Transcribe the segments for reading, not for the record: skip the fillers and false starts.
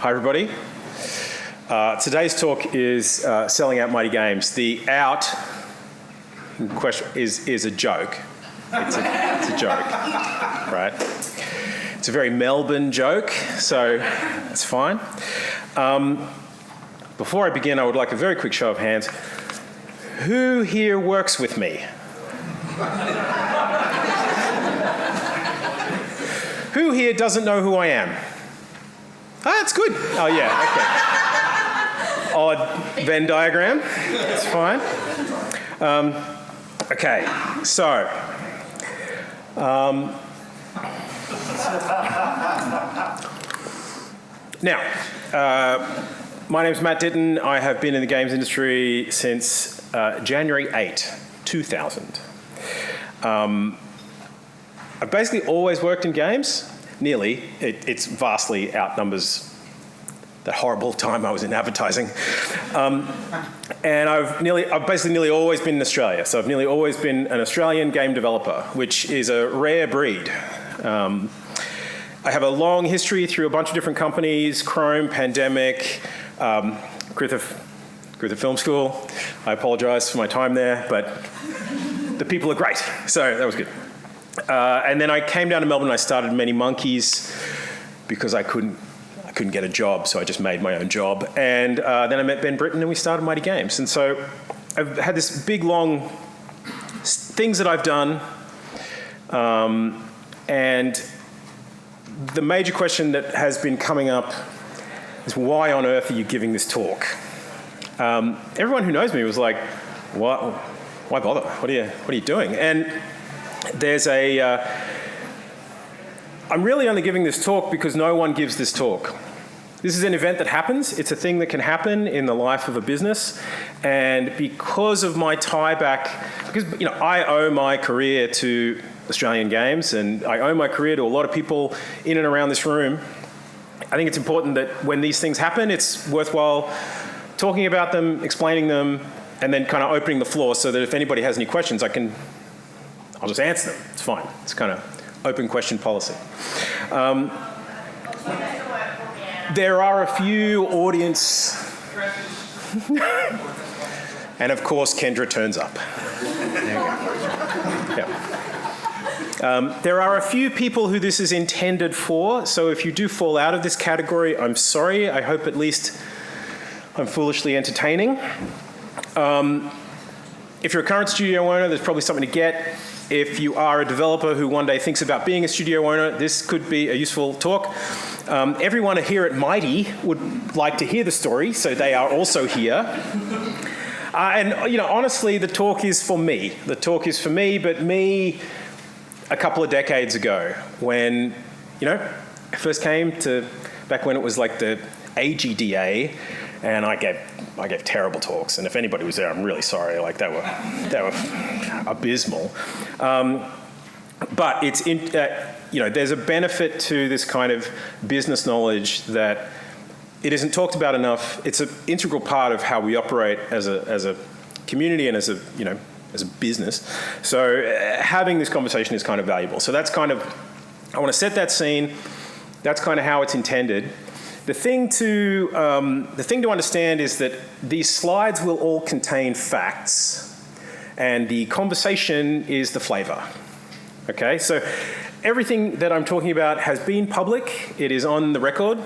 Hi, everybody. Today's talk is selling out Mighty Games. The out question is a joke. It's a joke, right? It's a very Melbourne joke, so that's fine. Before I begin, I would like a very quick show of hands. Who here works with me? Who here doesn't know who I am? Ah, that's good. Oh, yeah, okay. Odd Venn diagram. That's fine. Okay, so. Now, my name's Matt Ditton. I have been in the games industry since January 8, 2000. I've basically always worked in games. Nearly. It's vastly outnumbers that horrible time I was in advertising. And I've basically nearly always been in Australia. So I've nearly always been an Australian game developer, which is a rare breed. I have a long history through a bunch of different companies: Chrome, Pandemic, Griffith Film School. I apologise for my time there, but the people are great, so that was good. And then I came down to Melbourne and I started Many Monkeys because I couldn't get a job, so I just made my own job. And then I met Ben Britton and we started Mighty Games. And so I've had this big, long things that I've done. And the major question that has been coming up is, why on earth are you giving this talk? Everyone who knows me was like, what? Why bother? What are you doing? And there's I'm really only giving this talk because no one gives this talk. This is an event that happens. It's a thing that can happen in the life of a business. And because of my tie back, because I owe my career to Australian games and I owe my career to a lot of people in and around this room, I think it's important that when these things happen, it's worthwhile talking about them, explaining them, and then kind of opening the floor so that if anybody has any questions, I'll just answer them. It's fine. It's kind of open question policy. There are a few audience... And of course, Kendra turns up. There you go. Yeah. There are a few people who this is intended for, so if you do fall out of this category, I'm sorry. I hope at least I'm foolishly entertaining. If you're a current studio owner, there's probably something to get. If you are a developer who one day thinks about being a studio owner, this could be a useful talk. Everyone here at Mighty would like to hear the story, so they are also here. And honestly, the talk is for me. The talk is for me, but me a couple of decades ago when, I first came to, back when it was like the AGDA, and I gave terrible talks, and if anybody was there, I'm really sorry. Like they were abysmal. But it's there's a benefit to this kind of business knowledge that it isn't talked about enough. It's an integral part of how we operate as a community and as a business. So having this conversation is kind of valuable. So that's kind of, I want to set that scene. That's kind of how it's intended. The thing to understand is that these slides will all contain facts, and the conversation is the flavor. Okay, so everything that I'm talking about has been public. It is on the record.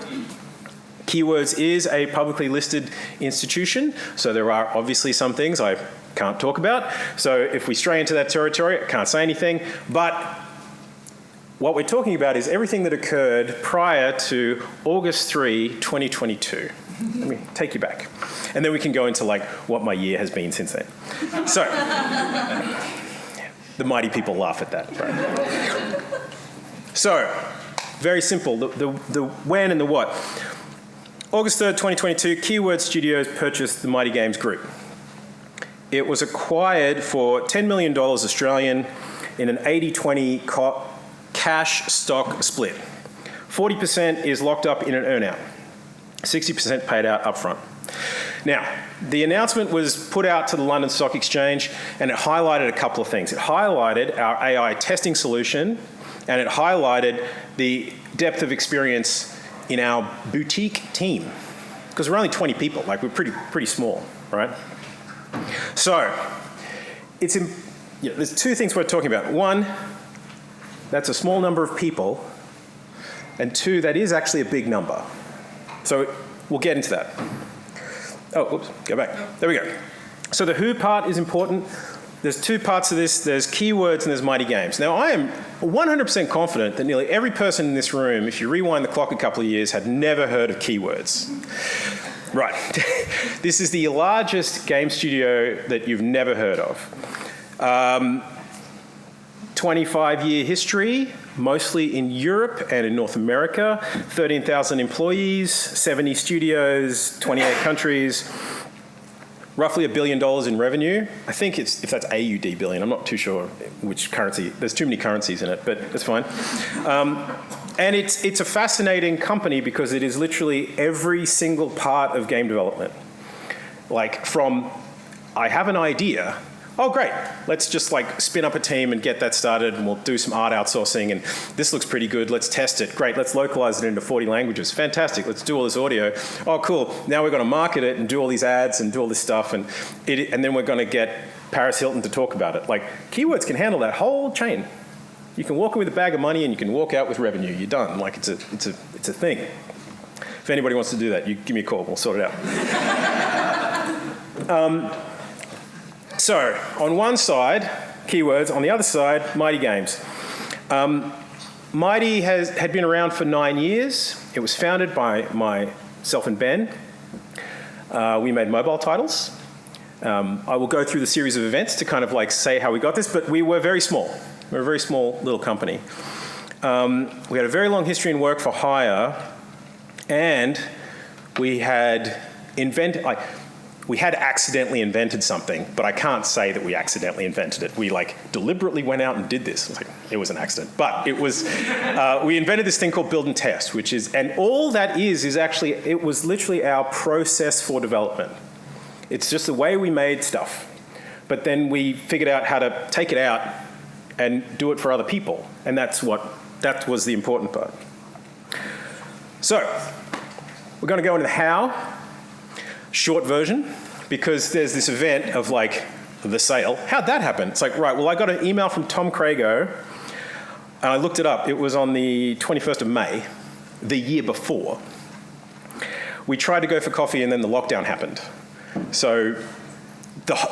Keywords is a publicly listed institution, so there are obviously some things I can't talk about. So if we stray into that territory, I can't say anything. But what we're talking about is everything that occurred prior to August 3, 2022. Let me take you back. And then we can go into what my year has been since then. So, the mighty people laugh at that, right? So, very simple, the when and the what. August 3rd, 2022, Keyword Studios purchased the Mighty Games Group. It was acquired for $10 million Australian in an 80-20 cash stock split. 40% is locked up in an earnout. 60% paid out upfront. Now, the announcement was put out to the London Stock Exchange and it highlighted a couple of things. It highlighted our AI testing solution and it highlighted the depth of experience in our boutique team, because we're only 20 people, like we're pretty small, right? So there's two things we're talking about. One, that's a small number of people, and two, that is actually a big number. So we'll get into that. Oh, oops, go back. There we go. So the who part is important. There's two parts of this. There's keywords and there's mighty games. Now, I am 100% confident that nearly every person in this room, if you rewind the clock a couple of years, had never heard of keywords. Right. This is the largest game studio that you've never heard of. 25-year history, mostly in Europe and in North America. 13,000 employees, 70 studios, 28 countries. Roughly $1 billion in revenue. I think if that's AUD billion, I'm not too sure which currency. There's too many currencies in it, but it's fine. And it's a fascinating company because it is literally every single part of game development. Like from, I have an idea, oh great, let's just like spin up a team and get that started and we'll do some art outsourcing and this looks pretty good, let's test it. Great, let's localize it into 40 languages. Fantastic, let's do all this audio. Oh cool, now we're going to market it and do all these ads and do all this stuff and then we're going to get Paris Hilton to talk about it. Like keywords can handle that whole chain. You can walk in with a bag of money and you can walk out with revenue. You're done. Like it's a thing. If anybody wants to do that, you give me a call, we'll sort it out. So, on one side, keywords. On the other side, Mighty Games. Mighty had been around for 9 years. It was founded by myself and Ben. We made mobile titles. I will go through the series of events to kind of like say how we got this, but we were very small. We were a very small little company. We had a very long history in work for hire, and we had accidentally invented something, but I can't say that we accidentally invented it. We like deliberately went out and did this. It was an accident, but it was. We invented this thing called build and test, and all that is actually it was literally our process for development. It's just the way we made stuff, but then we figured out how to take it out and do it for other people, and that was the important part. So we're going to go into the how. Short version, because there's this event of like the sale. How'd that happen? It's like, right, well, I got an email from Tom Crago, and I looked it up. It was on the 21st of May, the year before. We tried to go for coffee, and then the lockdown happened. So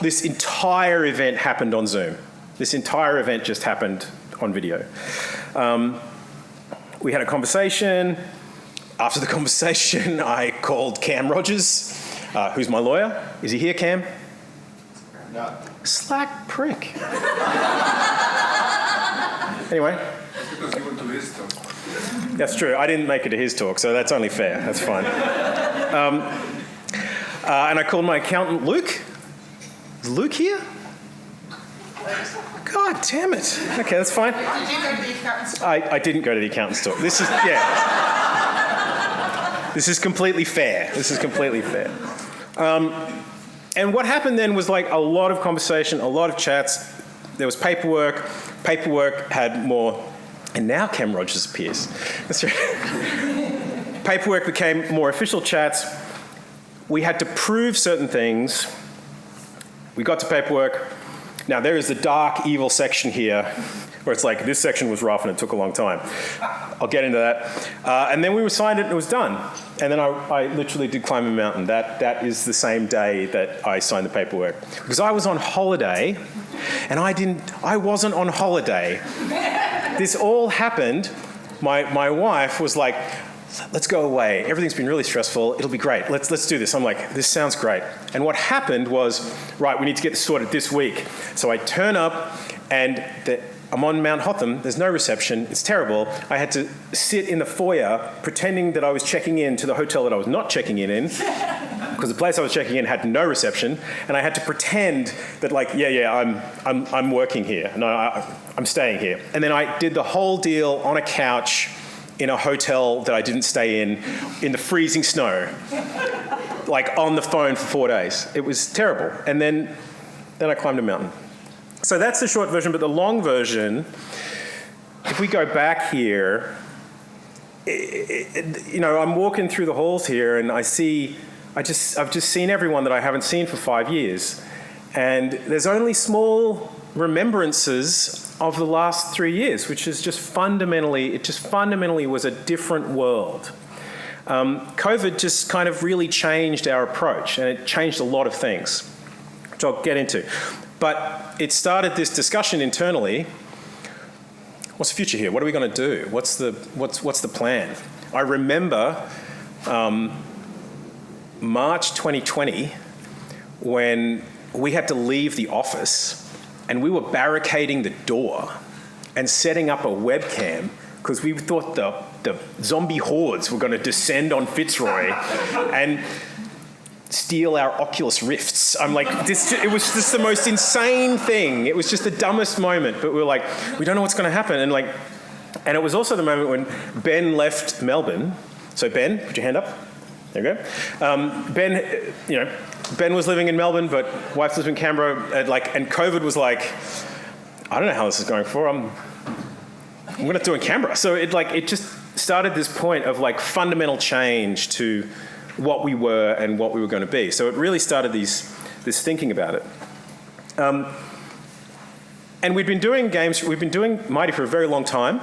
this entire event happened on Zoom. This entire event just happened on video. We had a conversation. After the conversation, I called Cam Rogers, who's my lawyer. Is he here, Cam? No. Slack prick. Anyway. That's because you went to his talk. That's true. I didn't make it to his talk, so that's only fair. That's fine. And I called my accountant, Luke. Is Luke here? God damn it. Okay, that's fine. Did you go to the accountant's talk? I didn't go to the accountant's talk. This is, yeah. This is completely fair. This is completely fair. And what happened then was like a lot of conversation, a lot of chats. There was paperwork. Paperwork had more, and now Cam Rogers appears. That's right. Paperwork became more official chats. We had to prove certain things. We got to paperwork. Now there is the dark, evil section here, where it's like this section was rough and it took a long time. I'll get into that. And then we signed it and it was done. And then I literally did climb a mountain. That is the same day that I signed the paperwork. Because I was on holiday, and I wasn't on holiday. This all happened. My wife was like, let's go away. Everything's been really stressful. It'll be great. Let's do this. I'm like, this sounds great. And what happened was, right, we need to get this sorted this week. So I turn up, and I'm on Mount Hotham. There's no reception. It's terrible. I had to sit in the foyer pretending that I was checking in to the hotel that I was not checking in, because the place I was checking in had no reception, and I had to pretend that like, I'm working here. No, I'm staying here. And then I did the whole deal on a couch in a hotel that I didn't stay in the freezing snow, like on the phone for 4 days. It was terrible. And then I climbed a mountain. So that's the short version, but the long version, if we go back here, I'm walking through the halls here and I've just seen everyone that I haven't seen for 5 years. And there's only small remembrances of the last 3 years, which is just fundamentally was a different world. COVID just kind of really changed our approach, and it changed a lot of things, which I'll get into. But it started this discussion internally. What's the future here? What are we going to do? What's the plan? I remember March 2020 when we had to leave the office and we were barricading the door and setting up a webcam because we thought the zombie hordes were going to descend on Fitzroy and steal our Oculus Rifts. I'm like, it was just the most insane thing. It was just the dumbest moment, but we were like, we don't know what's going to happen. And it was also the moment when Ben left Melbourne. So Ben, put your hand up. There you go. Ben was living in Melbourne, but wife lives in Canberra, and COVID was like, I don't know how this is going for. I'm going to do it in Canberra. So it just started this point of fundamental change to what we were and what we were going to be. So it really started this thinking about it. And we've been doing Mighty for a very long time.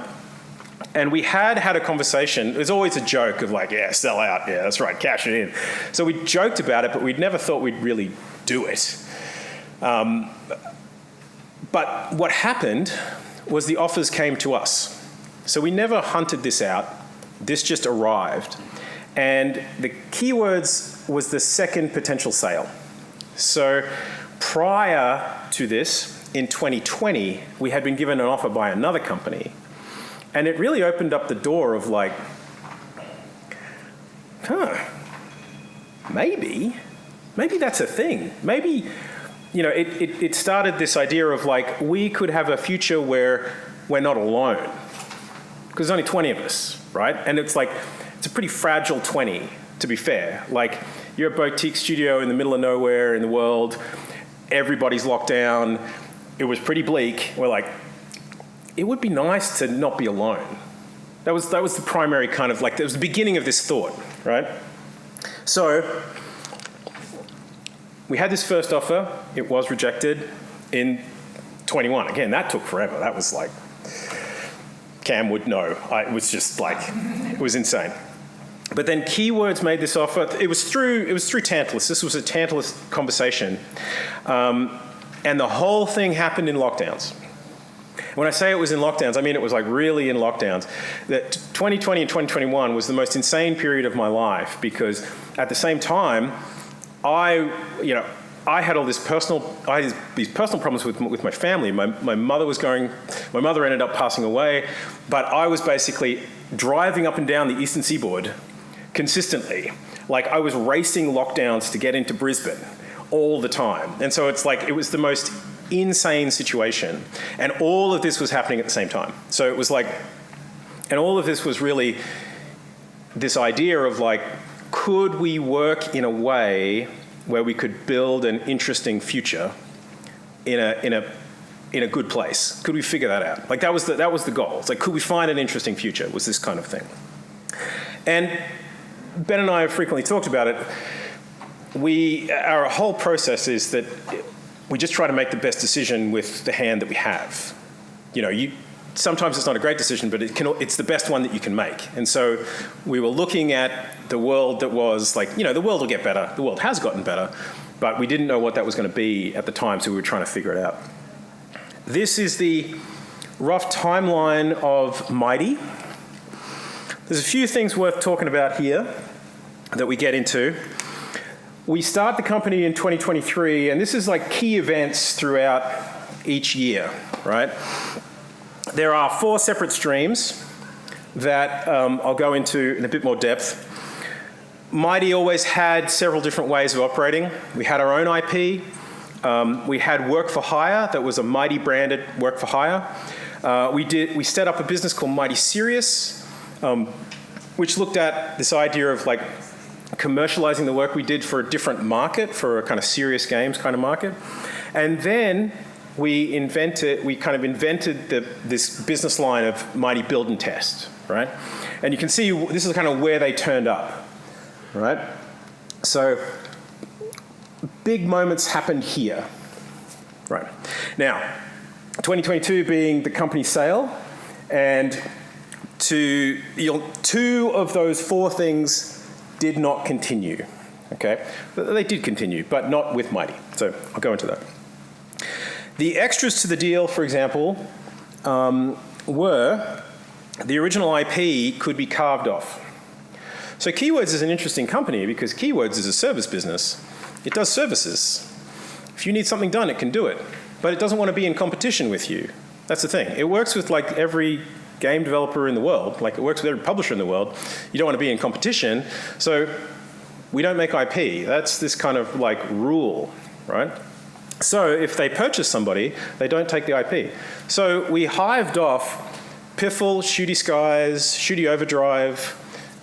And we had a conversation. It was always a joke of yeah, sell out. Yeah, that's right, cash it in. So we joked about it, but we'd never thought we'd really do it. But what happened was the offers came to us. So we never hunted this out. This just arrived. And the keywords was the second potential sale. So prior to this, in 2020, we had been given an offer by another company. And it really opened up the door of maybe that's a thing. Maybe, it started this idea of we could have a future where we're not alone. Because there's only 20 of us, right? And it's a pretty fragile 20, to be fair. You're a boutique studio in the middle of nowhere in the world. Everybody's locked down. It was pretty bleak. We're it would be nice to not be alone. That was the primary kind of it was the beginning of this thought, right? So we had this first offer. It was rejected in 21. Again, that took forever. That was Cam would know. It was just it was insane. But then Keywords made this offer. It was through Tantalus. This was a Tantalus conversation. And the whole thing happened in lockdowns. When I say it was in lockdowns, I mean it was really in lockdowns. That 2020 and 2021 was the most insane period of my life because at the same time, I had these personal problems with my family. My mother ended up passing away, but I was basically driving up and down the eastern seaboard consistently. I was racing lockdowns to get into Brisbane all the time. And so it was the most insane situation. And all of this was happening at the same time. So it was and all of this was really this idea of could we work in a way where we could build an interesting future in a good place? Could we figure that out? That was the goal. It's could we find an interesting future? Was this kind of thing. And Ben and I have frequently talked about it. Our whole process is that we just try to make the best decision with the hand that we have. Sometimes it's not a great decision, but it's the best one that you can make. And so we were looking at the world that was the world will get better. The world has gotten better, but we didn't know what that was going to be at the time, so we were trying to figure it out. This is the rough timeline of Mighty. There's a few things worth talking about here that we get into. We start the company in 2023, and this is key events throughout each year, right? There are 4 separate streams that I'll go into in a bit more depth. Mighty always had several different ways of operating. We had our own IP. We had work for hire that was a Mighty branded work for hire. We set up a business called Mighty Serious, which looked at this idea of commercializing the work we did for a different market, for a kind of serious games kind of market. And then we invented this business line of Mighty Build and Test, right? And you can see this is kind of where they turned up, right? So big moments happened here, right? Now, 2022 being the company sale, and two of those four things did not continue, okay? They did continue, but not with Mighty, so I'll go into that. The extras to the deal, for example, were the original IP could be carved off. So Keywords is an interesting company because Keywords is a service business. It does services. If you need something done, it can do it. But it doesn't want to be in competition with you. That's the thing. It works with like every game developer in the world, like it works with every publisher in the world. You don't want to be in competition. So we don't make IP. That's this kind of like rule, right? So if they purchase somebody, they don't take the IP. So we hived off Piffle, Shooty Skies, Shooty Overdrive,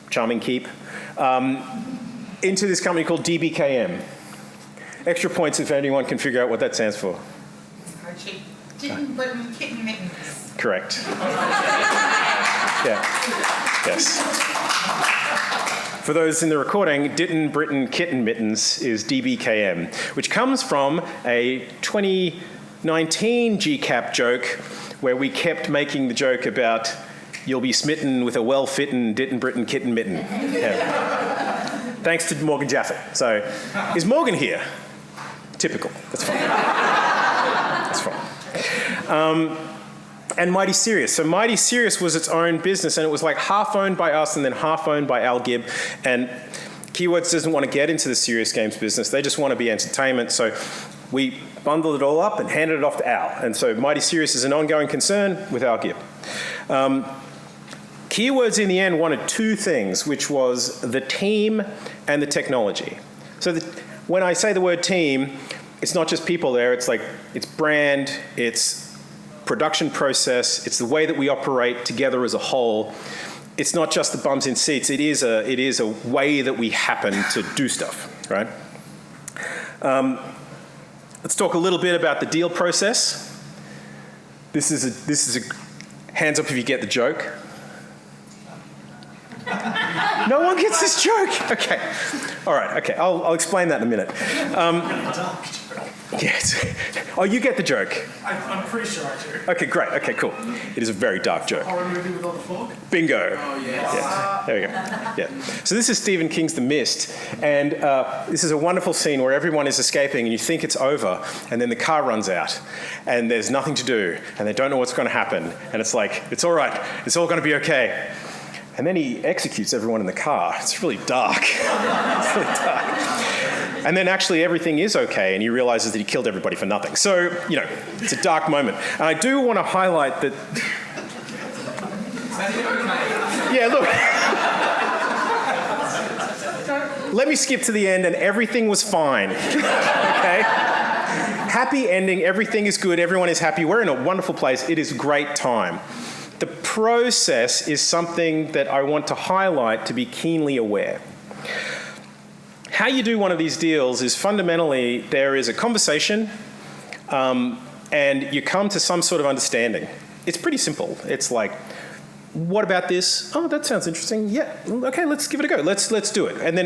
Charming Keep, into this company called DBKM. Extra points if anyone can figure out what that stands for. Archie. Ditton, Ditton, Kitten, Mittens. Correct. Yeah. Yes. For those in the recording, Ditton, Britain, Kitten, Mittens is DBKM, which comes from a 2019 GCAP joke where we kept making the joke about you'll be smitten with a well-fitten Ditton, Britain, Kitten, Mitten. Yeah. Thanks to Morgan Jaffet. So, is Morgan here? Typical. That's fine. That's fine. And Mighty Serious. So Mighty Serious was its own business, and it was like half owned by us and then half owned by Al Gibb. And Keywords doesn't want to get into the serious games business. They just want to be entertainment. So we bundled it all up and handed it off to Al. And so Mighty Serious is an ongoing concern with Al Gibb. Keywords in the end wanted two things, which was the team and the technology. So when I say the word team, it's not just people there. It's like, it's brand, it's production process, it's the way that we operate together as a whole. It's not just the bums in seats. It is a way that we happen to do stuff, right? Let's talk a little bit about the deal process. This is a hands up if you get the joke. No one gets this joke. Okay. All right. Okay. I'll explain that in a minute. Yes. Oh, you get the joke. I'm pretty sure I do. Okay, great. Okay, cool. It is a very dark joke. Horror movie with all the fog? Bingo. Oh, yes. Yeah. There we go. Yeah. So this is Stephen King's The Mist, and this is a wonderful scene where everyone is escaping, and you think it's over, and then the car runs out, and there's nothing to do, and they don't know what's going to happen, and it's like, it's all right. It's all going to be okay. And then he executes everyone in the car. It's really dark. It's really dark. And then actually everything is okay, and he realizes that he killed everybody for nothing. So, you know, it's a dark moment. And I do want to highlight that... Yeah, look. Let me skip to the end, and everything was fine. Okay? Happy ending, everything is good, everyone is happy. We're in a wonderful place. It is a great time. The process is something that I want to highlight to be keenly aware. How you do one of these deals is fundamentally there is a conversation and you come to some sort of understanding. It's pretty simple. It's like, what about this? Oh, that sounds interesting. Yeah, okay, let's give it a go. Let's do it. And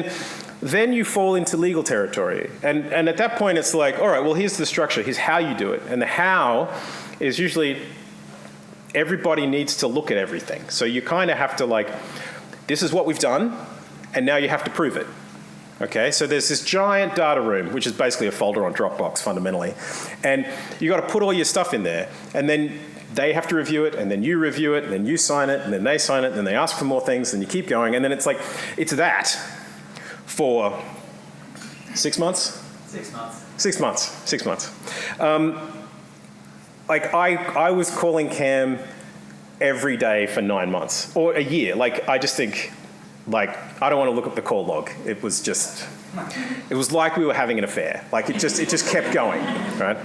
then you fall into legal territory. And at that point it's like, all right, well, here's the structure. Here's how you do it. And the how is usually everybody needs to look at everything. So you kind of have to like, this is what we've done, and now you have to prove it. Okay, so there's this giant data room, which is basically a folder on Dropbox fundamentally. And you got to put all your stuff in there, and then they have to review it, and then you review it, and then you sign it, and then they sign it, and then they ask for more things, and you keep going. And then it's like, it's that for 6 months? 6 months. 6 months, 6 months. Like I was calling Cam every day for 9 months, or a year. Like I just think, like, I don't want to look up the call log. It was like we were having an affair. Like it just kept going, right?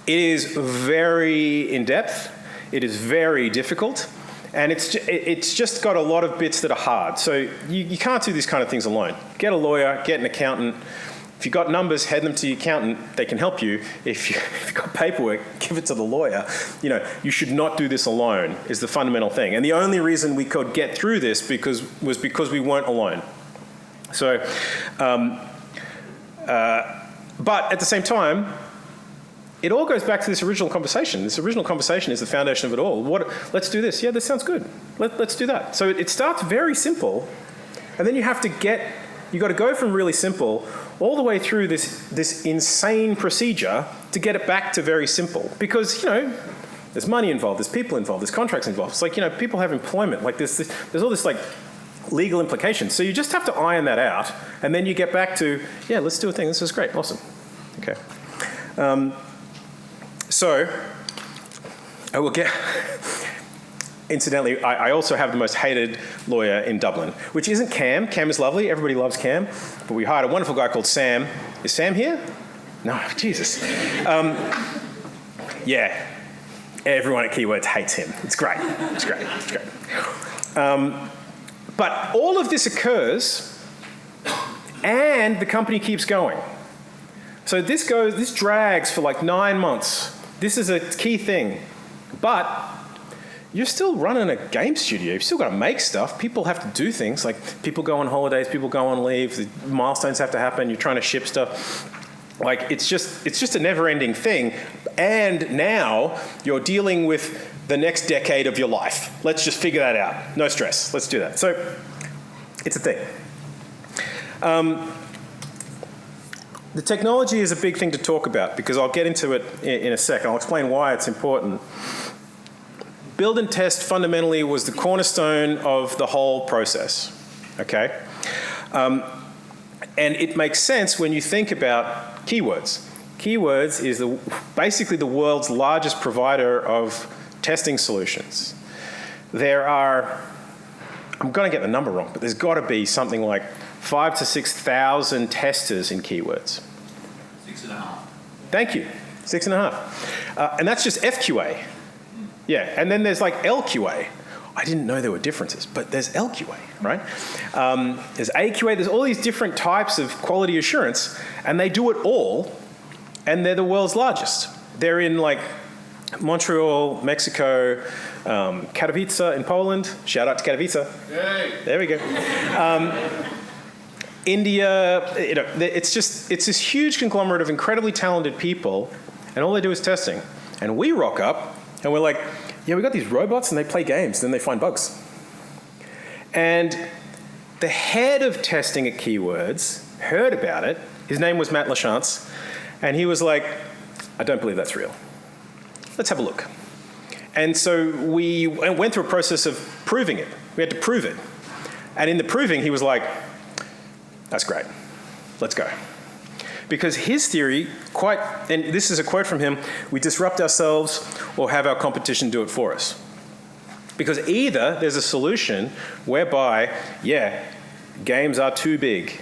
It is very in-depth. It is very difficult. And it's just got a lot of bits that are hard. So you can't do these kind of things alone. Get a lawyer, get an accountant, If you've got numbers, head them to your accountant. They can help you. If you've got paperwork, give it to the lawyer. You should not do this alone is the fundamental thing. And the only reason we could get through this was because we weren't alone. So, but at the same time, it all goes back to this original conversation. This original conversation is the foundation of it all. Let's do this. Yeah, this sounds good. Let's do that. So it starts very simple, and then you got to go from really simple all the way through this insane procedure to get it back to very simple. Because, there's money involved, there's people involved, there's contracts involved. It's like, people have employment. Like there's all this like legal implications. So you just have to iron that out, and then you get back to, yeah, let's do a thing. This is great. Awesome. Okay. So I will get... Incidentally, I also have the most hated lawyer in Dublin, which isn't Cam. Cam is lovely. Everybody loves Cam. But we hired a wonderful guy called Sam. Is Sam here? No, Jesus. Yeah. Everyone at Keywords hates him. It's great. It's great. It's great. But all of this occurs, and the company keeps going. So this drags for like 9 months. This is a key thing. But you're still running a game studio. You've still got to make stuff. People have to do things. Like people go on holidays, people go on leave, the milestones have to happen, you're trying to ship stuff. Like it's just a never-ending thing. And now you're dealing with the next decade of your life. Let's just figure that out. No stress. Let's do that. So it's a thing. The technology is a big thing to talk about because I'll get into it in a second. I'll explain why it's important. Build and test fundamentally was the cornerstone of the whole process, okay? And it makes sense when you think about Keywords. Keywords is basically the world's largest provider of testing solutions. There are, I'm going to get the number wrong, but there's got to be something like 5,000 to 6,000 testers in Keywords. 6.5. Thank you, 6.5. And that's just FQA. Yeah, and then there's like LQA. I didn't know there were differences, but there's LQA, right? There's AQA, there's all these different types of quality assurance, and they do it all, and they're the world's largest. They're in like Montreal, Mexico, Katowice in Poland. Shout out to Katowice. Yay. There we go. India, it's this huge conglomerate of incredibly talented people, and all they do is testing. And we rock up, and we're like, yeah, we got these robots and they play games, then they find bugs. And the head of testing at Keywords heard about it. His name was Matt Lachance, and he was like, I don't believe that's real. Let's have a look. And so we went through a process of proving it. We had to prove it. And in the proving, he was like, that's great. Let's go. Because his theory, and this is a quote from him, we disrupt ourselves or have our competition do it for us. Because either there's a solution whereby, yeah, games are too big.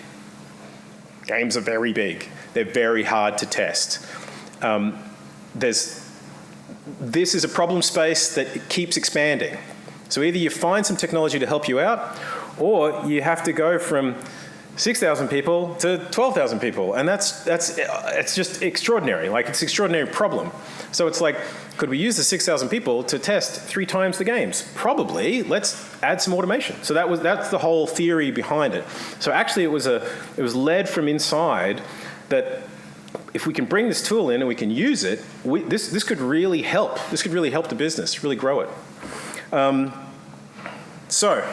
Games are very big. They're very hard to test. This is a problem space that keeps expanding. So either you find some technology to help you out, or you have to go from 6,000 people to 12,000 people, and it's just extraordinary. Like, it's an extraordinary problem. So it's like, could we use the 6,000 people to test 3 times the games? Probably. Let's add some automation. So that's the whole theory behind it. So actually, it was led from inside that if we can bring this tool in and we can use it, this could really help. This could really help the business, really grow it. So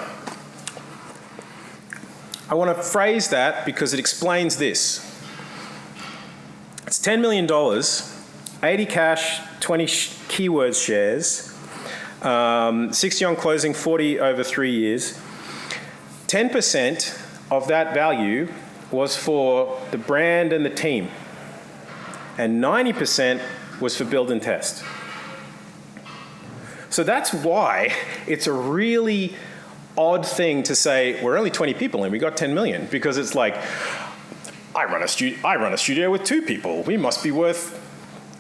I want to phrase that because it explains this. It's $10 million, 80 cash, 20 Keywords shares, 60 on closing, 40 over 3 years. 10% of that value was for the brand and the team, and 90% was for build and test. So that's why it's a really odd thing to say, we're only 20 people and we got 10 million, because it's like, I run a studio with 2 people. We must be worth,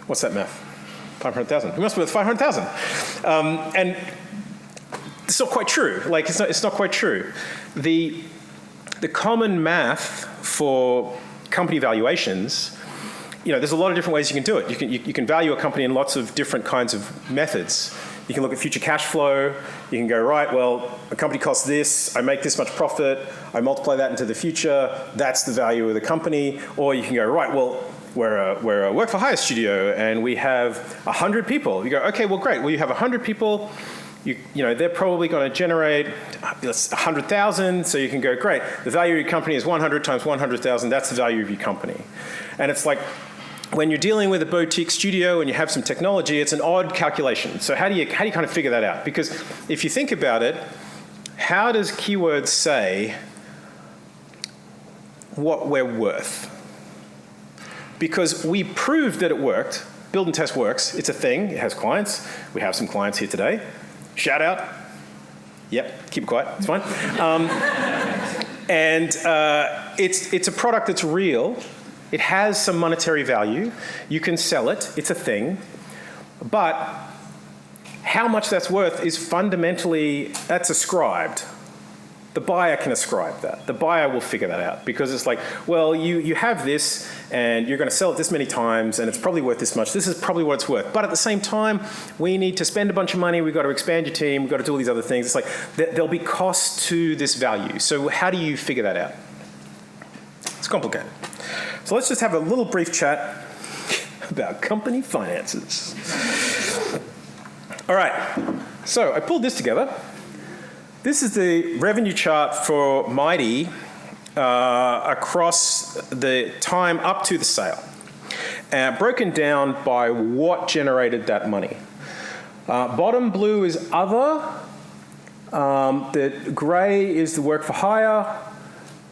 what's that math? 500,000. We must be worth 500,000. And it's not quite true. Like, it's not quite true. The common math for company valuations, there's a lot of different ways you can do it. You can value a company in lots of different kinds of methods. You can look at future cash flow. You can go, right, well, a company costs this. I make this much profit. I multiply that into the future. That's the value of the company. Or you can go, right, well, we're a work-for-hire studio, and we have 100 people. You go, okay, well, great. Well, you have 100 people. They're probably going to generate 100,000. So you can go, great. The value of your company is 100 times 100,000. That's the value of your company. And it's like, when you're dealing with a boutique studio and you have some technology, it's an odd calculation. So how do you kind of figure that out? Because if you think about it, how does keywords say what we're worth? Because we proved that it worked. Build and test works. It's a thing. It has clients. We have some clients here today. Shout out. Yep, keep it quiet. It's fine. It's a product that's real. It has some monetary value. You can sell it. It's a thing. But how much that's worth is fundamentally, that's ascribed. The buyer can ascribe that. The buyer will figure that out because it's like, well, you have this and you're going to sell it this many times and it's probably worth this much. This is probably what it's worth. But at the same time, we need to spend a bunch of money. We've got to expand your team. We've got to do all these other things. It's like there'll be costs to this value. So how do you figure that out? It's complicated. So let's just have a little brief chat about company finances. All right, so I pulled this together. This is the revenue chart for Mighty across the time up to the sale, broken down by what generated that money. Bottom blue is other. The grey is the work for hire.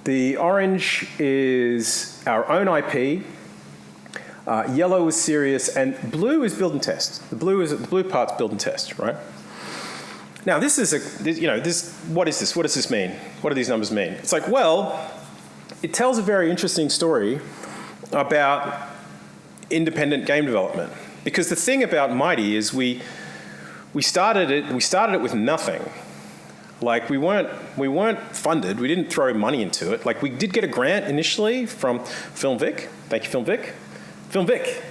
The orange is our own IP. Yellow is serious, and blue is build and test. The blue part's build and test, right? Now what is this? What does this mean? What do these numbers mean? It's like, well, it tells a very interesting story about independent game development. Because the thing about Mighty is we started it with nothing. Like we weren't funded. We didn't throw money into it. Like we did get a grant initially from Film Vic. Thank you, Film Vic. Film Vic.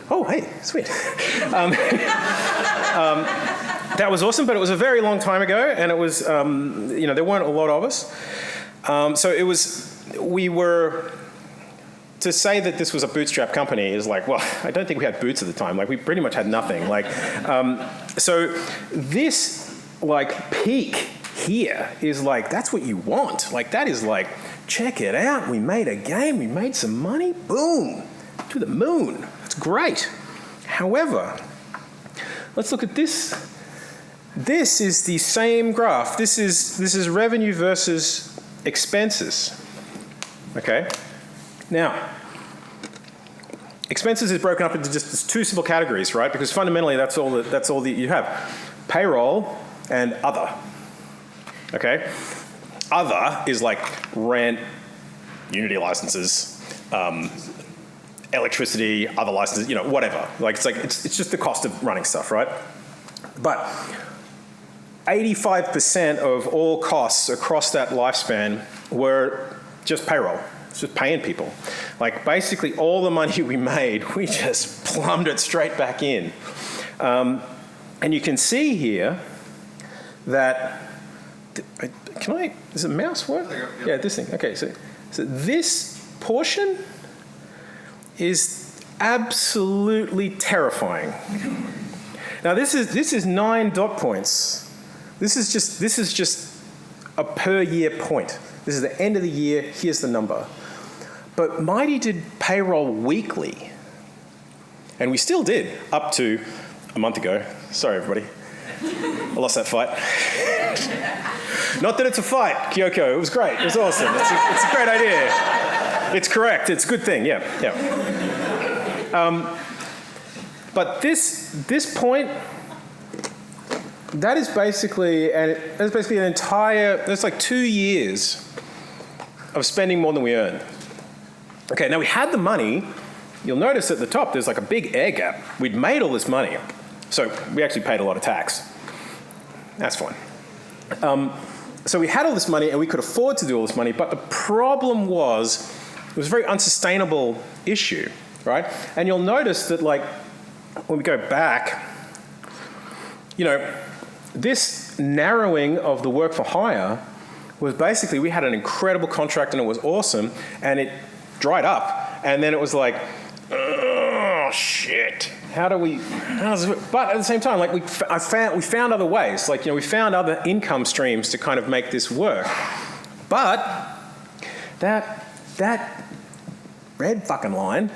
Oh, hey, sweet. That was awesome, but it was a very long time ago, and it was there weren't a lot of us. To say that this was a bootstrap company is like, well, I don't think we had boots at the time. Like we pretty much had nothing. Like, so this like peak here is like, that's what you want. Like that is like, check it out. We made a game. We made some money. Boom. To the moon. It's great. However, let's look at this. This is the same graph. This is revenue versus expenses. Okay? Now, expenses is broken up into just two simple categories, right? Because fundamentally, that's all that you have. Payroll and other. Okay? Other is like rent, Unity licenses, electricity, other licenses, whatever. Like it's just the cost of running stuff, right? But 85% of all costs across that lifespan were just payroll. It's just paying people. Like basically all the money we made, we just plumbed it straight back in. And you can see here that, does the mouse work? Yeah, this thing. Okay, so this portion is absolutely terrifying. Now this is 9 dot points. This is just a per year point. This is the end of the year. Here's the number. But Mighty did payroll weekly, and we still did up to a month ago. Sorry, everybody. I lost that fight. Not that it's a fight, Kyoko. It was great. It was awesome. It's a great idea. It's correct. It's a good thing. Yeah. But this point, that's basically an entire. That's like 2 years of spending more than we earned. Okay. Now we had the money. You'll notice at the top there's like a big air gap. We'd made all this money, so we actually paid a lot of tax. That's fine. So we had all this money and we could afford to do all this money, but the problem was It was a very unsustainable issue, right? And you'll notice that, like, when we go back, this narrowing of the work for hire was basically, we had an incredible contract and it was awesome, and it dried up. And then it was like, oh, shit. How does it, but at the same time, like, we found other ways. Like, we found other income streams to kind of make this work. But that red fucking line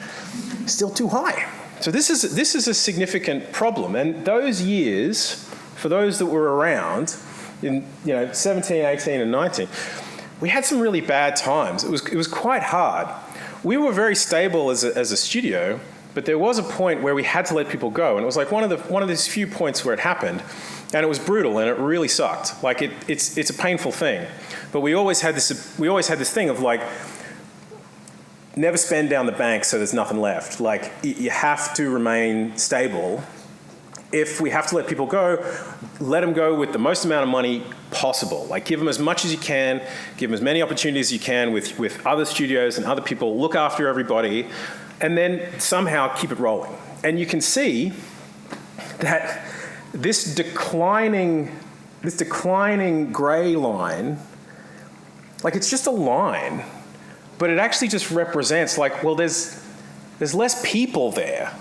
is still too high. So this is a significant problem. And those years, for those that were around in 17, 18, and 19, we had some really bad times. It was quite hard. We were very stable as a studio, but there was a point where we had to let people go, and it was like one of these few points where it happened, and it was brutal, and it really sucked. Like, it's a painful thing, but we always had this thing of, like, never spend down the bank so there's nothing left. Like, you have to remain stable. If we have to let people go, let them go with the most amount of money possible. Like, give them as much as you can, give them as many opportunities as you can with other studios and other people, look after everybody, and then somehow keep it rolling. And you can see that this declining gray line, like, it's just a line, but it actually just represents, like, well, there's less people there.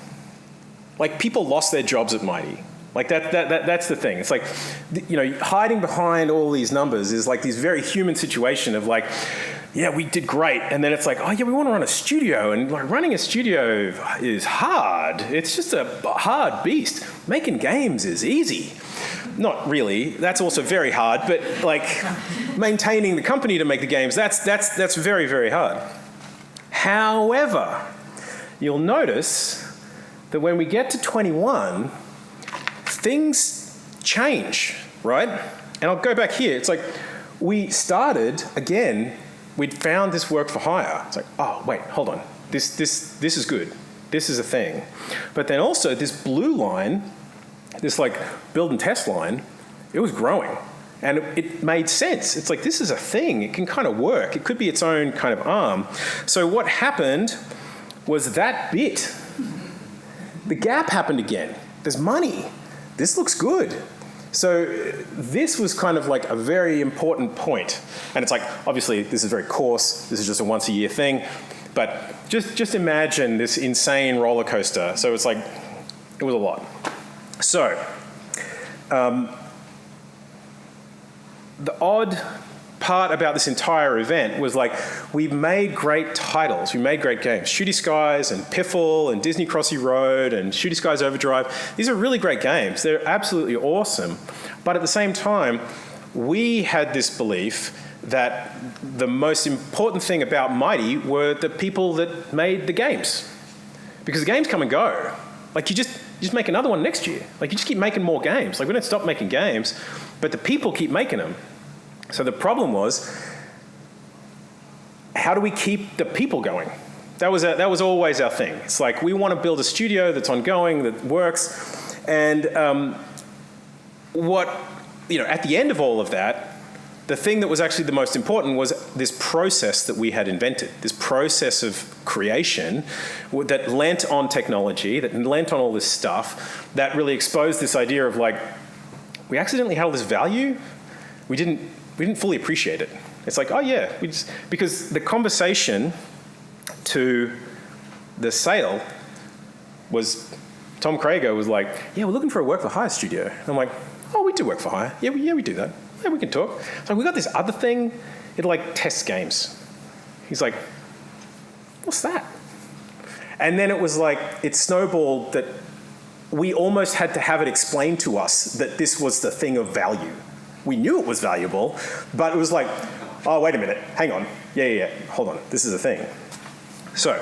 Like, people lost their jobs at Mighty. Like, that's the thing. It's like, hiding behind all these numbers is like this very human situation of, like, yeah, we did great. And then it's like, oh yeah, we want to run a studio. And, like, running a studio is hard. It's just a hard beast. Making games is easy. Not really. That's also very hard. But, like, maintaining the company to make the games, that's very, very hard. However, you'll notice that when we get to 21, things change, right? And I'll go back here. It's like, we started, again, we'd found this work for hire. It's like, oh, wait, hold on. This is good. This is a thing. But then also this blue line, this, like, build and test line, it was growing. And it made sense. It's like, this is a thing. It can kind of work. It could be its own kind of arm. So what happened was that bit, the gap happened again. There's money. This looks good. So this was kind of like a very important point. And it's like, obviously, this is very coarse. This is just a once-a-year thing. But just imagine this insane roller coaster. So it's like, it was a lot. So the odd part about this entire event was, like, we made great titles, we made great games. Shooty Skies and Piffle and Disney Crossy Road and Shooty Skies Overdrive. These are really great games. They're absolutely awesome. But at the same time, we had this belief that the most important thing about Mighty were the people that made the games. Because the games come and go. Like, you just make another one next year. Like, you just keep making more games. Like, we don't stop making games, but the people keep making them. So the problem was, how do we keep the people going? That was always our thing. It's like, we want to build a studio that's ongoing, that works. And at the end of all of that, the thing that was actually the most important was this process that we had invented, this process of creation that lent on technology, that lent on all this stuff, that really exposed this idea of, like, we accidentally had all this value. We didn't fully appreciate it. It's like, oh yeah, because the conversation to the sale was, Tom Crago was like, yeah, we're looking for a work for hire studio. And I'm like, oh, we do work for hire. Yeah, we do that. Yeah, we can talk. So we got this other thing. It, like, tests games. He's like, what's that? And then it was like, it snowballed that we almost had to have it explained to us that this was the thing of value. We knew it was valuable, but it was like, oh, wait a minute, hang on. Yeah, hold on, this is a thing. So,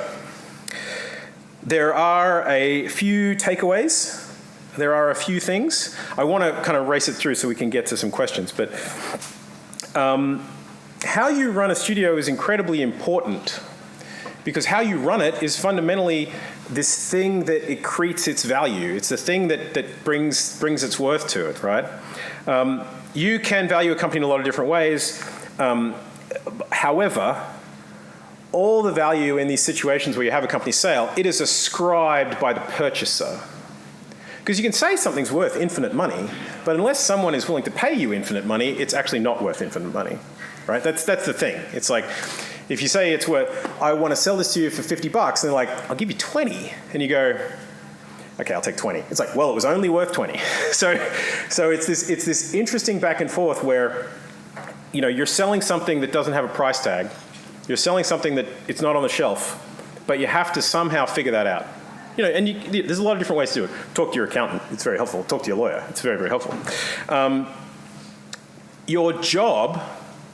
there are a few takeaways. There are a few things. I want to kind of race it through so we can get to some questions, but how you run a studio is incredibly important, because how you run it is fundamentally this thing that it creates its value. It's the thing that brings its worth to it, right? You can value a company in a lot of different ways. However, all the value in these situations where you have a company sale, it is ascribed by the purchaser. Because you can say something's worth infinite money, but unless someone is willing to pay you infinite money, it's actually not worth infinite money, right? That's the thing. It's like, if you say it's worth, I want to sell this to you for $50, and they're like, I'll give you 20, and you go, okay, I'll take 20. It's like, well, it was only worth 20. So it's this interesting back and forth where, you know, you're selling something that doesn't have a price tag. You're selling something that it's not on the shelf, but you have to somehow figure that out. You know, and there's a lot of different ways to do it. Talk to your accountant. It's very helpful. Talk to your lawyer. It's very, very helpful. Your job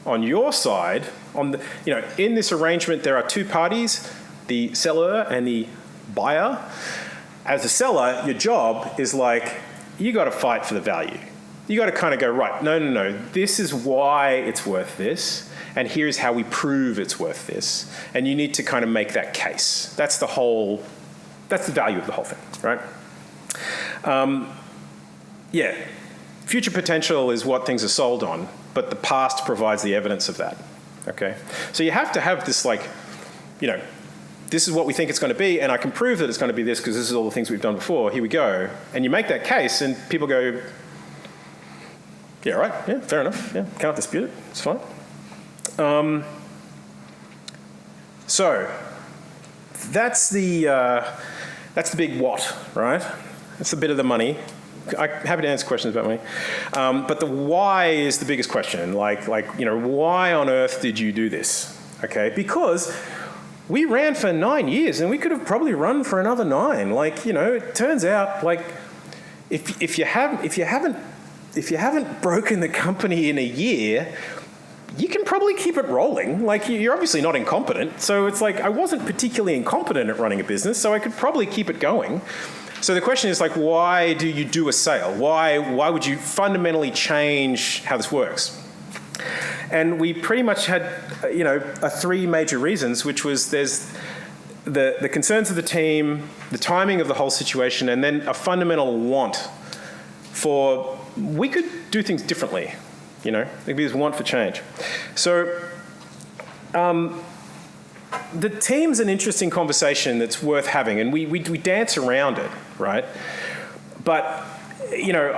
on your side, in this arrangement, there are two parties, the seller and the buyer. As a seller, your job is like, you got to fight for the value. You got to kind of go, right, no, this is why it's worth this, and here's how we prove it's worth this. And you need to kind of make that case. That's the value of the whole thing, right? Future potential is what things are sold on, but the past provides the evidence of that, okay? So you have to have this, like, you know, this is what we think it's going to be, and I can prove that it's going to be this because this is all the things we've done before. Here we go. And you make that case, and people go, yeah, right, yeah, fair enough, yeah, can't dispute it, it's fine. So that's the big what, right? That's the bit of the money. I'm happy to answer questions about money. But the why is the biggest question. Like, you know, why on earth did you do this? Okay, because we ran for 9 years, and we could have probably run for another 9. Like, you know, it turns out, like, if you haven't broken the company in a year, you can probably keep it rolling. Like, you're obviously not incompetent. So it's like, I wasn't particularly incompetent at running a business, so I could probably keep it going. So the question is, like, why do you do a sale? Why would you fundamentally change how this works? And we pretty much had, you know, 3 major reasons, which was there's the concerns of the team, the timing of the whole situation, and then a fundamental want for, we could do things differently, you know? There'd be this want for change. So the team's an interesting conversation that's worth having, and we dance around it, right? But, you know,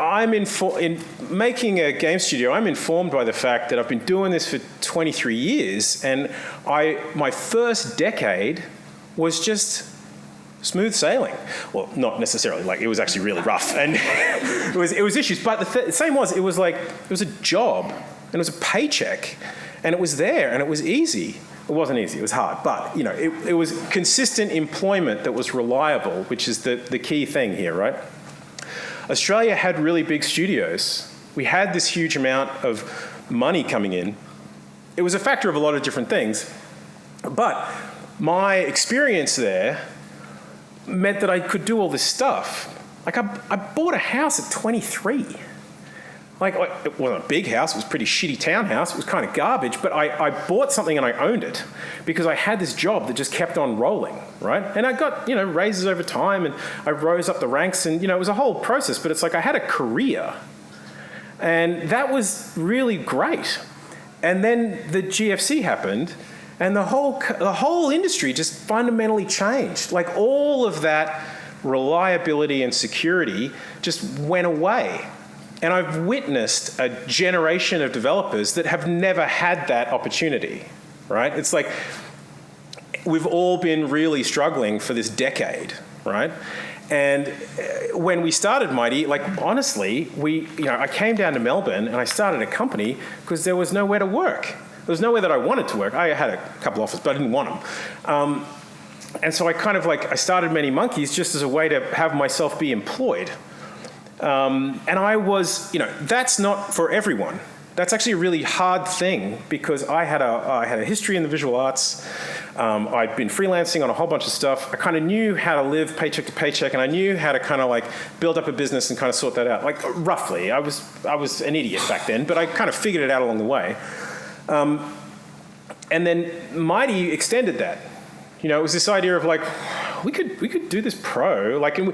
in making a game studio, I'm informed by the fact that I've been doing this for 23 years, and my first decade was just smooth sailing. Well, not necessarily. Like, it was actually really rough, and it was issues. But the same was, it was a job, and it was a paycheck, and it was there, and it was easy. It wasn't easy, it was hard, but, you know, it was consistent employment that was reliable, which is the key thing here, right? Australia had really big studios. We had this huge amount of money coming in. It was a factor of a lot of different things, but my experience there meant that I could do all this stuff. Like, I bought a house at 23. Like, it wasn't a big house, it was a pretty shitty townhouse, it was kind of garbage, but I bought something and I owned it because I had this job that just kept on rolling, right? And I got, you know, raises over time, and I rose up the ranks, and, you know, it was a whole process, but it's like I had a career. And that was really great. And then the GFC happened, and the whole industry just fundamentally changed. Like, all of that reliability and security just went away. And I've witnessed a generation of developers that have never had that opportunity, right? It's like we've all been really struggling for this decade, right? And when we started Mighty, like, honestly, I came down to Melbourne and I started a company because there was nowhere to work. There was nowhere that I wanted to work. I had a couple offers, but I didn't want them. And so I I started Many Monkeys just as a way to have myself be employed. And I was, you know, that's not for everyone. That's actually a really hard thing because I had a history in the visual arts. I'd been freelancing on a whole bunch of stuff. I kind of knew how to live paycheck to paycheck, and I knew how to kind of like build up a business and kind of sort that out. Like, roughly, I was an idiot back then, but I kind of figured it out along the way. And then Mighty extended that. You know, it was this idea of like, we could do this pro. Like, and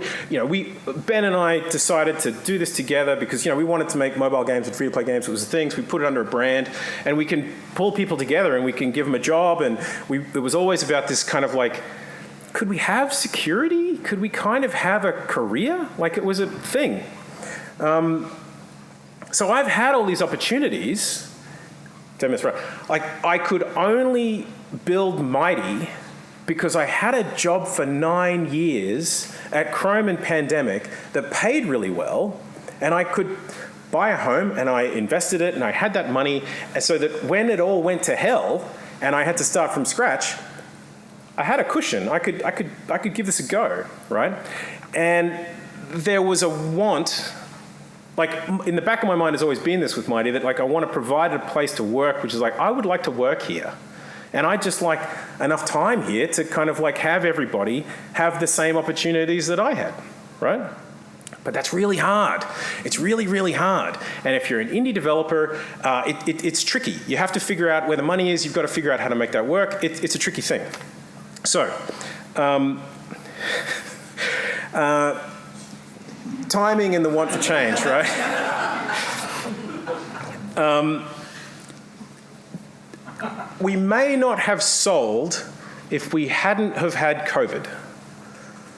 Ben and I decided to do this together because, we wanted to make mobile games and free-to-play games. It was the thing. So we put it under a brand, and we can pull people together, and we can give them a job. And it was always about this kind of like, could we have security? Could we kind of have a career? Like, it was a thing. So I've had all these opportunities. 10 minutes, right? Like, I could only build Mighty because I had a job for 9 years at Chrome and Pandemic that paid really well, and I could buy a home, and I invested it, and I had that money, and so that when it all went to hell and I had to start from scratch, I had a cushion. I could give this a go, right? And there was a want. Like, in the back of my mind has always been this with Mighty, that like I want to provide a place to work, which is like, I would like to work here. And I just like enough time here to kind of like have everybody have the same opportunities that I had, right? But that's really hard. It's really, really hard. And if you're an indie developer, it's tricky. You have to figure out where the money is. You've got to figure out how to make that work. It's a tricky thing. So, timing and the want for change, right? We may not have sold if we hadn't have had COVID.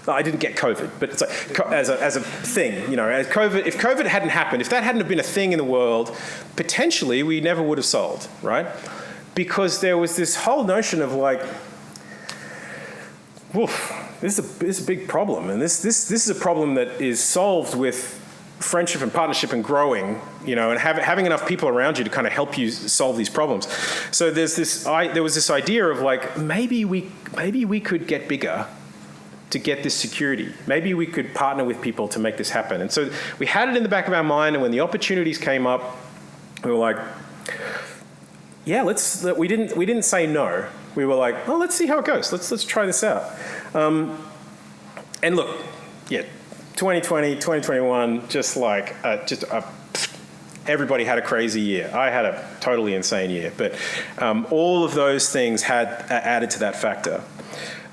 I didn't get COVID, but it's like as a thing, as COVID. If COVID hadn't happened, if that hadn't have been a thing in the world, potentially we never would have sold, right? Because there was this whole notion of like, woof, this is a big problem, and this is a problem that is solved with friendship and partnership and growing, and having enough people around you to kind of help you solve these problems. So there was this idea of like, maybe we could get bigger to get this security. Maybe we could partner with people to make this happen. And so we had it in the back of our mind, and when the opportunities came up, we were like, yeah, we didn't say no. We were like, oh, let's see how it goes. Let's try this out. And look, yeah, 2020, 2021, everybody had a crazy year. I had a totally insane year, but all of those things had added to that factor.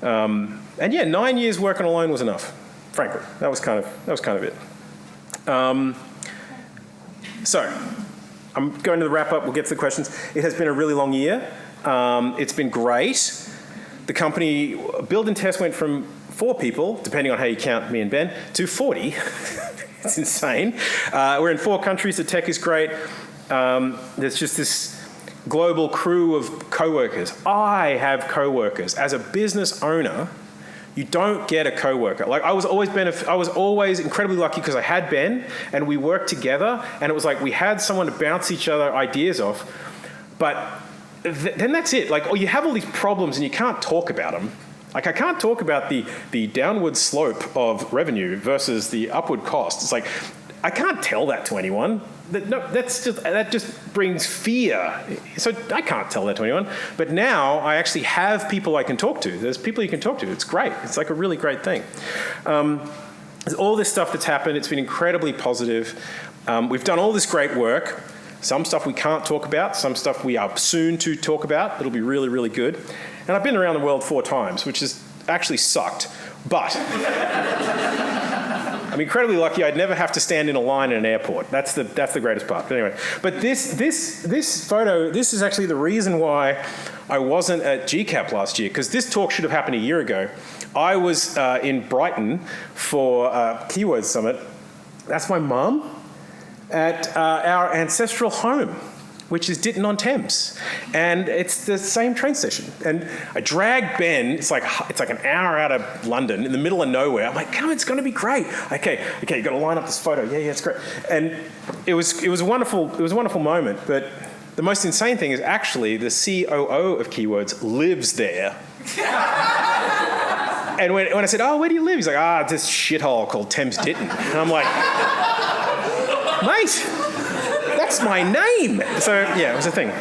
And yeah, 9 years working alone was enough. Frankly, that was kind of it. So, I'm going to the wrap up. We'll get to the questions. It has been a really long year. It's been great. The company build and test went from 4 people, depending on how you count me and Ben, to 40. It's insane. We're in 4 countries. The tech is great. There's just this global crew of co-workers. I have co-workers. As a business owner, you don't get a co-worker. Like, I was always incredibly lucky because I had Ben, and we worked together, and it was like we had someone to bounce each other ideas off. But then that's it. Like, you have all these problems, and you can't talk about them. Like, I can't talk about the downward slope of revenue versus the upward cost. It's like, I can't tell that to anyone. That just brings fear. So I can't tell that to anyone. But now I actually have people I can talk to. There's people you can talk to. It's great. It's like a really great thing. There's all this stuff that's happened. It's been incredibly positive. We've done all this great work. Some stuff we can't talk about. Some stuff we are soon to talk about. It'll be really, really good. And I've been around the world 4 times, which has actually sucked. But I'm incredibly lucky. I'd never have to stand in a line in an airport. That's the greatest part. But anyway, but this photo, this is actually the reason why I wasn't at GCAP last year, because this talk should have happened a year ago. I was in Brighton for Keywords Summit. That's my mum at our ancestral home, which is Ditton on Thames, and it's the same train station. And I dragged Ben. It's like an hour out of London, in the middle of nowhere. I'm like, come, it's going to be great. Okay, you got to line up this photo. Yeah, it's great. And it was a wonderful moment. But the most insane thing is actually the COO of Keywords lives there. And when I said, oh, where do you live? He's like, this shithole called Thames Ditton. And I'm like, mate, that's my name. So yeah, it was a thing.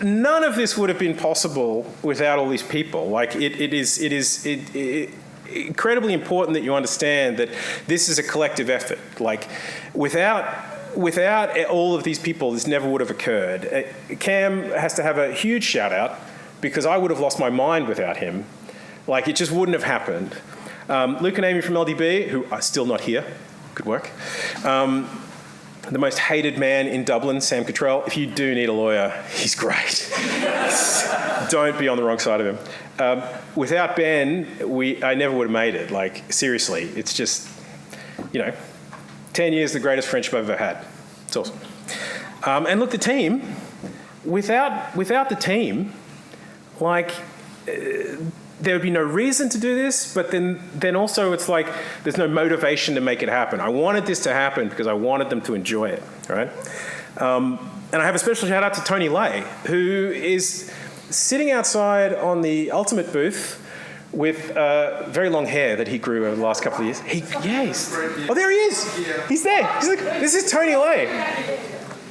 None of this would have been possible without all these people. Like, it is incredibly important that you understand that this is a collective effort. Like, without all of these people, this never would have occurred. Cam has to have a huge shout out because I would have lost my mind without him. Like, it just wouldn't have happened. Luke and Amy from LDB, who are still not here, good work. The most hated man in Dublin, Sam Cottrell. If you do need a lawyer, he's great. Don't be on the wrong side of him. Without Ben, I never would have made it. Like, seriously, it's just, 10 years, the greatest friendship I've ever had. It's awesome. And look, the team, without the team, like, there would be no reason to do this, but then also it's like there's no motivation to make it happen. I wanted this to happen because I wanted them to enjoy it, right? And I have a special shout out to Tony Lay, who is sitting outside on the Ultimate booth with very long hair that he grew over the last couple of years. Oh, there he is. He's there. He's like, this is Tony Lay.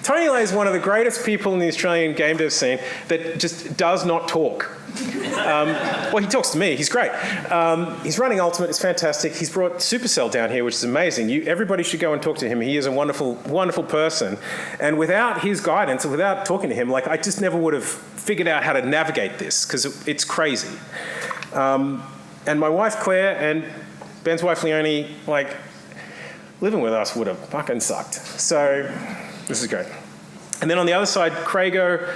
Tony Lay is one of the greatest people in the Australian game dev scene that just does not talk. Well, he talks to me. He's great. He's running Ultimate. It's fantastic. He's brought Supercell down here, which is amazing. Everybody should go and talk to him. He is a wonderful, wonderful person. And without his guidance, and without talking to him, like, I just never would have figured out how to navigate this, because it's crazy. And my wife, Claire, and Ben's wife, Leonie, like, living with us would have fucking sucked. So this is great. And then on the other side, Craigo,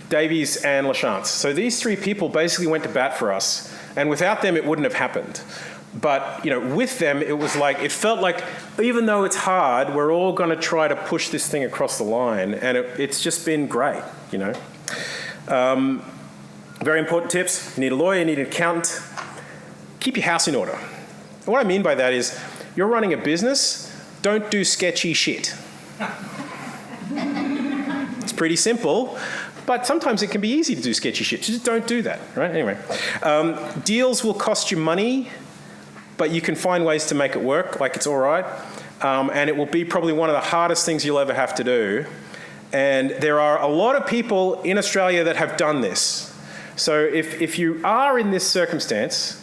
Davies, and LaChance. So these three people basically went to bat for us, and without them, it wouldn't have happened. But, with them, it was like, it felt like, even though it's hard, we're all going to try to push this thing across the line, and it's just been great, Very important tips. You need a lawyer, you need an accountant. Keep your house in order. And what I mean by that is, you're running a business, don't do sketchy shit. It's pretty simple, but sometimes it can be easy to do sketchy shit. Just don't do that, right? Anyway, deals will cost you money, but you can find ways to make it work, like it's all right. And it will be probably one of the hardest things you'll ever have to do. And there are a lot of people in Australia that have done this. So if you are in this circumstance,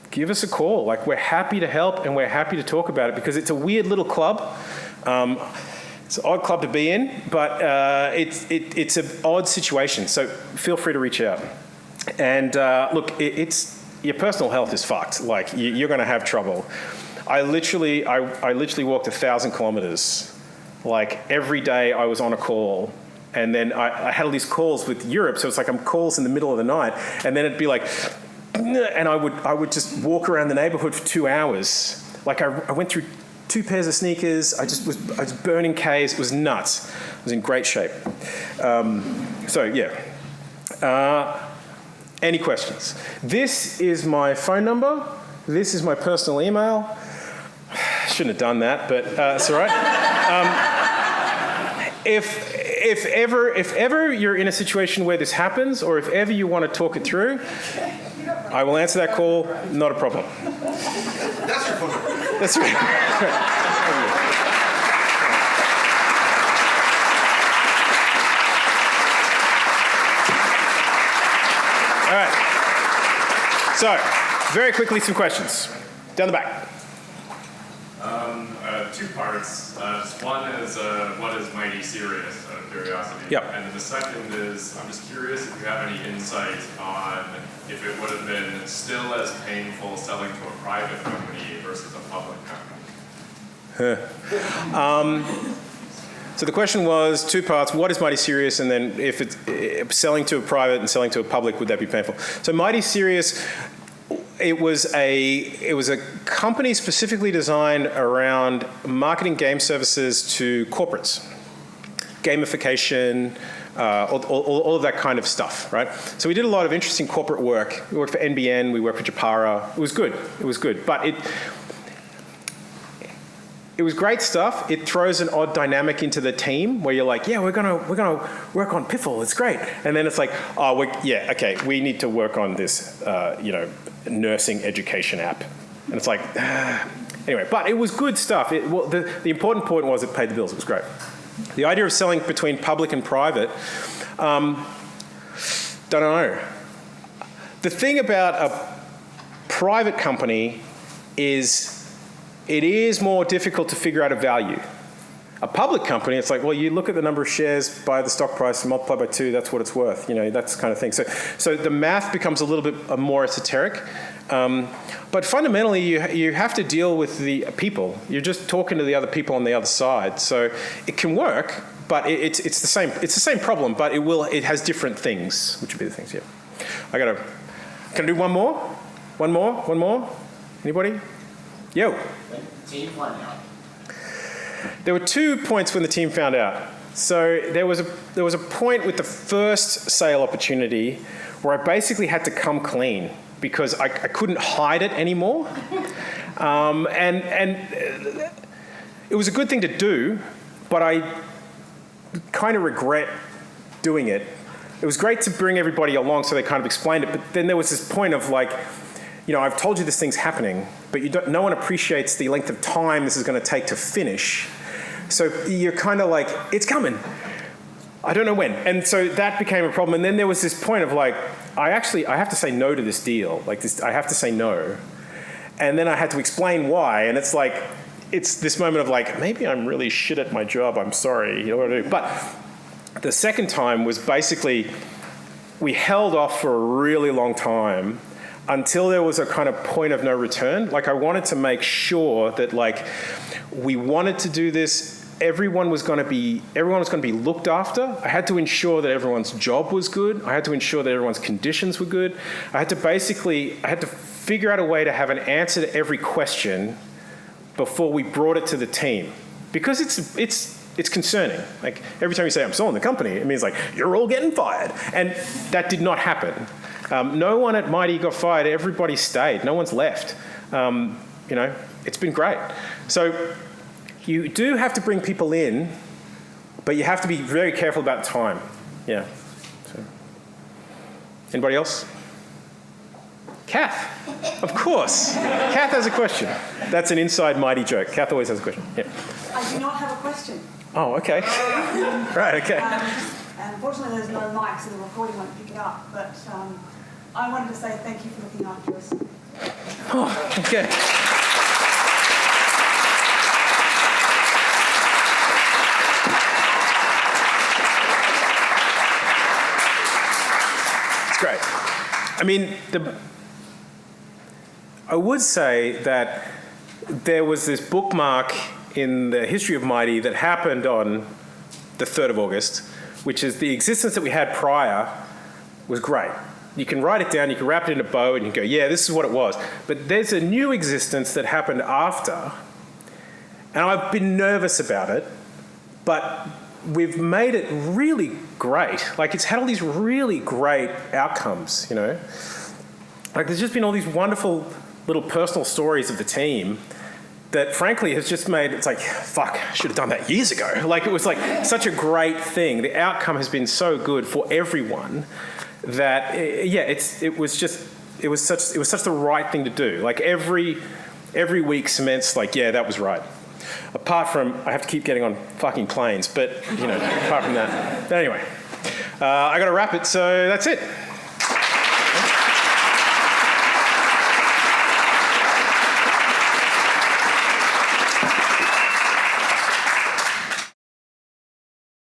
give us a call. Like, we're happy to help and we're happy to talk about it, because it's a weird little club. It's an odd club to be in, but it's an odd situation. So feel free to reach out. And look, your personal health is fucked. Like, you're going to have trouble. I literally walked 1,000 kilometers. Like, every day I was on a call. And then I had all these calls with Europe, so it's like I'm calls in the middle of the night, and then it'd be like, and I would just walk around the neighborhood for 2 hours. Like, I went through 2 pairs of sneakers. I was burning Ks. It was nuts. I was in great shape. So yeah. Any questions? This is my phone number. This is my personal email. Shouldn't have done that, but it's all right. If ever you're in a situation where this happens, or if ever you want to talk it through, I will answer that call. Not a problem. That's your phone number. That's right. All right. So, very quickly, some questions. Down the back. 2 parts. Just one is, what is Mighty Serious, out of curiosity? Yep. And then the second is, I'm just curious if you have any insight on if it would have been still as painful selling to a private company versus a public company. So the question was 2 parts. What is Mighty Serious? And then if it's selling to a private and selling to a public, would that be painful? So Mighty Serious, it was a company specifically designed around marketing game services to corporates, gamification, all of that kind of stuff, right? So we did a lot of interesting corporate work. We worked for NBN, we worked for Japara. It was good, but it was great stuff. It throws an odd dynamic into the team where you're like, yeah, we're gonna work on Piffle. It's great, and then it's like, oh, okay, we need to work on this, nursing education app, and it's like, anyway. But it was good stuff. The important point was it paid the bills. It was great. The idea of selling between public and private, don't know. The thing about a private company is it is more difficult to figure out a value. A public company, it's like, well, you look at the number of shares by the stock price and multiply by 2, that's what it's worth. That's the kind of thing. So the math becomes a little bit more esoteric. But fundamentally, you have to deal with the people. You're just talking to the other people on the other side. So it can work, but it's the same. It's the same problem, but it has different things, which would be the things. Yeah. Can I do one more? One more? Anybody? Yo. Team find out. There were 2 points when the team found out. So there was a point with the first sale opportunity where I basically had to come clean because I couldn't hide it anymore. And it was a good thing to do, but I kind of regret doing it. It was great to bring everybody along so they kind of explained it, but then there was this point of like, I've told you this thing's happening, but no one appreciates the length of time this is going to take to finish. So you're kind of like, it's coming. I don't know when. And so that became a problem. And then there was this point of like, I have to say no to this deal. Like this, I have to say no. And then I had to explain why. And it's like, it's this moment of like, maybe I'm really shit at my job. I'm sorry. You know what I do? But the second time was basically, we held off for a really long time until there was a kind of point of no return. Like I wanted to make sure that like, we wanted to do this. Everyone was going to be looked after. I had to ensure that everyone's job was good. I had to ensure that everyone's conditions were good. I had to figure out a way to have an answer to every question before we brought it to the team, because it's concerning. Like every time you say I'm selling the company, it means like you're all getting fired, and that did not happen. No one at Mighty got fired. Everybody stayed. No one's left. It's been great. So you do have to bring people in, but you have to be very careful about time. Yeah. So. Anybody else? Kath, of course. Kath has a question. That's an inside Mighty joke. Kath always has a question. Yeah. I do not have a question. Oh, okay. Right, okay. Unfortunately, there's no mic, so the recording won't pick it up. But I wanted to say thank you for looking after us. Oh, okay. It's great. I mean, I would say that there was this bookmark in the history of Mighty that happened on the 3rd of August, which is the existence that we had prior was great. You can write it down, you can wrap it in a bow, and you can go, yeah, this is what it was. But there's a new existence that happened after, and I've been nervous about it, but we've made it really great. Like, it's had all these really great outcomes, Like, there's just been all these wonderful little personal stories of the team that, frankly, has just made, it's like, fuck, I should have done that years ago. Like, it was like such a great thing. The outcome has been so good for everyone that, it was such the right thing to do. Like, every week cements, like, yeah, that was right. Apart from, I have to keep getting on fucking planes, but, apart from that. But anyway, I got to wrap it, so that's it.